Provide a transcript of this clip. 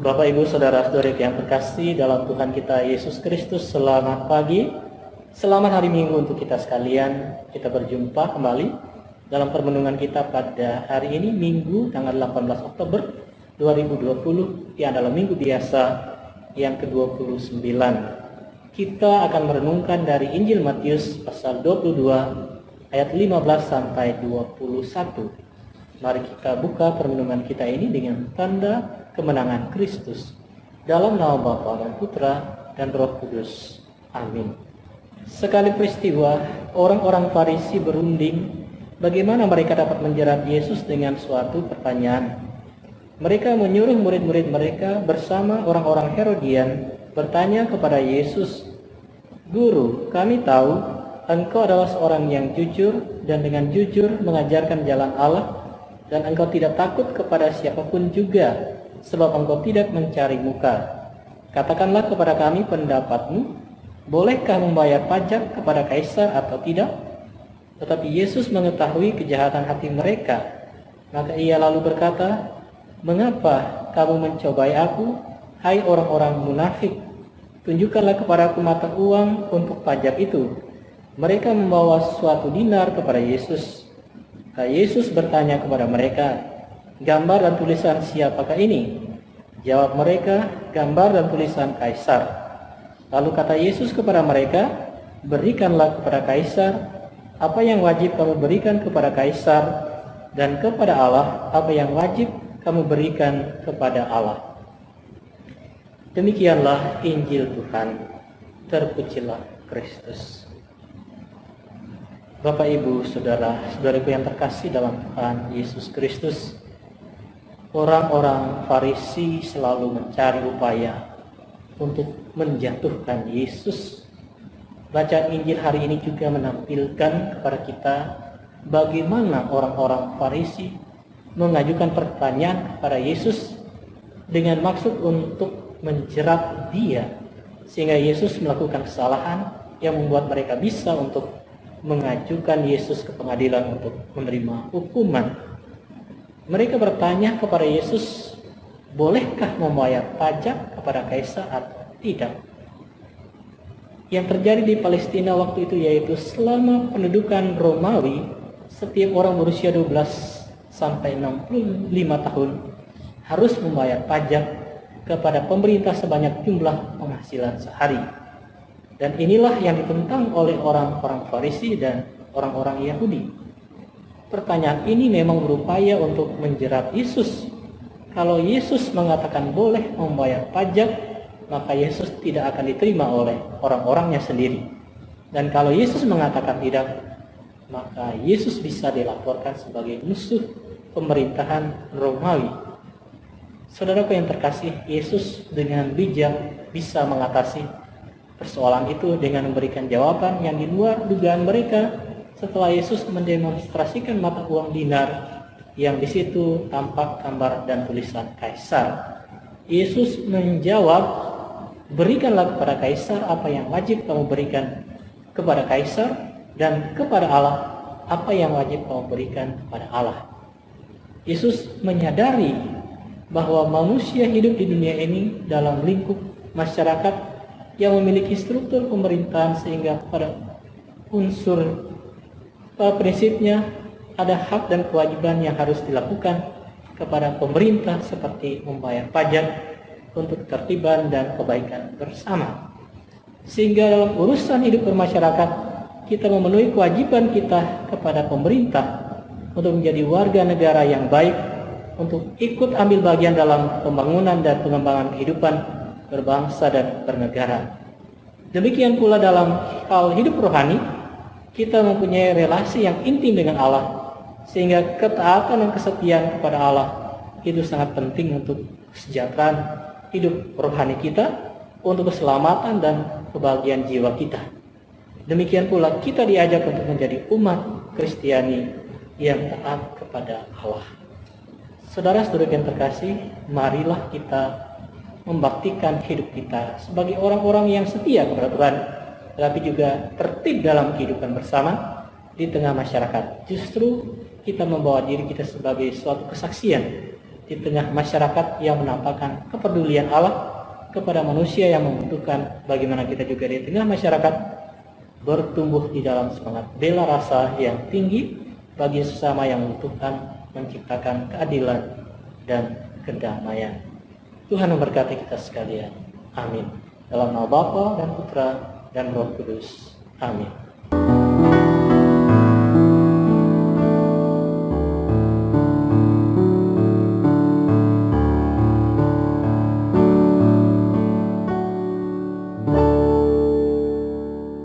Bapak, Ibu, Saudara-saudari yang terkasih dalam Tuhan kita Yesus Kristus, selamat pagi, selamat hari Minggu untuk kita sekalian. Kita berjumpa kembali dalam permenungan kita pada hari ini, Minggu tanggal 18 Oktober 2020, yang adalah Minggu biasa yang ke-29. Kita akan merenungkan dari Injil Matius pasal 22 ayat 15 sampai 21. Mari kita buka permenungan kita ini dengan tanda kemenangan Kristus. Dalam nama Bapa dan Putra dan Roh Kudus. Amin. Sekali peristiwa, orang-orang Farisi berunding bagaimana mereka dapat menjerat Yesus dengan suatu pertanyaan. Mereka menyuruh murid-murid mereka bersama orang-orang Herodian bertanya kepada Yesus, "Guru, kami tahu Engkau adalah seorang yang jujur dan dengan jujur mengajarkan jalan Allah, dan Engkau tidak takut kepada siapapun juga, sebab Engkau tidak mencari muka. Katakanlah kepada kami pendapatmu, bolehkah membayar pajak kepada kaisar atau tidak?" Tetapi Yesus mengetahui kejahatan hati mereka. Maka ia lalu berkata, "Mengapa kamu mencobai aku, hai orang-orang munafik? Tunjukkanlah kepadaku mata uang untuk pajak itu." Mereka membawa suatu dinar kepada Yesus. Yesus bertanya kepada mereka, "Gambar dan tulisan siapakah ini?" Jawab mereka, "Gambar dan tulisan Kaisar." Lalu kata Yesus kepada mereka, "Berikanlah kepada Kaisar apa yang wajib kamu berikan kepada Kaisar, dan kepada Allah apa yang wajib kamu berikan kepada Allah." Demikianlah Injil Tuhan. Terpujilah Kristus. Bapak, Ibu, Saudara-saudariku yang terkasih dalam Tuhan Yesus Kristus, orang-orang Farisi selalu mencari upaya untuk menjatuhkan Yesus. Bacaan Injil hari ini juga menampilkan kepada kita bagaimana orang-orang Farisi mengajukan pertanyaan kepada Yesus dengan maksud untuk menjerat Dia, sehingga Yesus melakukan kesalahan yang membuat mereka bisa untuk mengajukan Yesus ke pengadilan untuk menerima hukuman. Mereka bertanya kepada Yesus, bolehkah membayar pajak kepada kaisar atau tidak? Yang terjadi di Palestina waktu itu yaitu selama pendudukan Romawi, setiap orang berusia 12 sampai 65 tahun harus membayar pajak kepada pemerintah sebanyak jumlah penghasilan sehari. Dan inilah yang ditentang oleh orang-orang Farisi dan orang-orang Yahudi. Pertanyaan ini memang berupaya untuk menjerat Yesus. Kalau Yesus mengatakan boleh membayar pajak, maka Yesus tidak akan diterima oleh orang-orangnya sendiri. Dan kalau Yesus mengatakan tidak, maka Yesus bisa dilaporkan sebagai musuh pemerintahan Romawi. Saudaraku yang terkasih, Yesus dengan bijak bisa mengatasi persoalan itu dengan memberikan jawaban yang di luar dugaan mereka setelah Yesus mendemonstrasikan mata uang dinar yang di situ tampak gambar dan tulisan Kaisar. Yesus menjawab, "Berikanlah kepada Kaisar apa yang wajib kamu berikan kepada Kaisar, dan kepada Allah apa yang wajib kamu berikan kepada Allah." Yesus menyadari bahwa manusia hidup di dunia ini dalam lingkup masyarakat yang memiliki struktur pemerintahan, sehingga pada unsur prinsipnya ada hak dan kewajiban yang harus dilakukan kepada pemerintah seperti membayar pajak untuk ketertiban dan kebaikan bersama. Sehingga dalam urusan hidup bermasyarakat, kita memenuhi kewajiban kita kepada pemerintah untuk menjadi warga negara yang baik, untuk ikut ambil bagian dalam pembangunan dan pengembangan kehidupan berbangsa dan bernegara. Demikian pula dalam hal hidup rohani, kita mempunyai relasi yang intim dengan Allah, sehingga ketaatan dan kesetiaan kepada Allah itu sangat penting untuk kesejahteraan hidup rohani kita, untuk keselamatan dan kebahagiaan jiwa kita. Demikian pula kita diajak untuk menjadi umat Kristiani yang taat kepada Allah. Saudara-saudara yang terkasih, marilah kita membaktikan hidup kita sebagai orang-orang yang setia kepada Tuhan, tetapi juga tertib dalam kehidupan bersama di tengah masyarakat. Justru kita membawa diri kita sebagai suatu kesaksian di tengah masyarakat yang menampakkan kepedulian Allah kepada manusia yang membutuhkan, bagaimana kita juga di tengah masyarakat bertumbuh di dalam semangat bela rasa yang tinggi bagi sesama yang membutuhkan, menciptakan keadilan dan kedamaian. Tuhan memberkati kita sekalian. Amin. Dalam nama Bapa dan Putra dan Roh Kudus. Amin.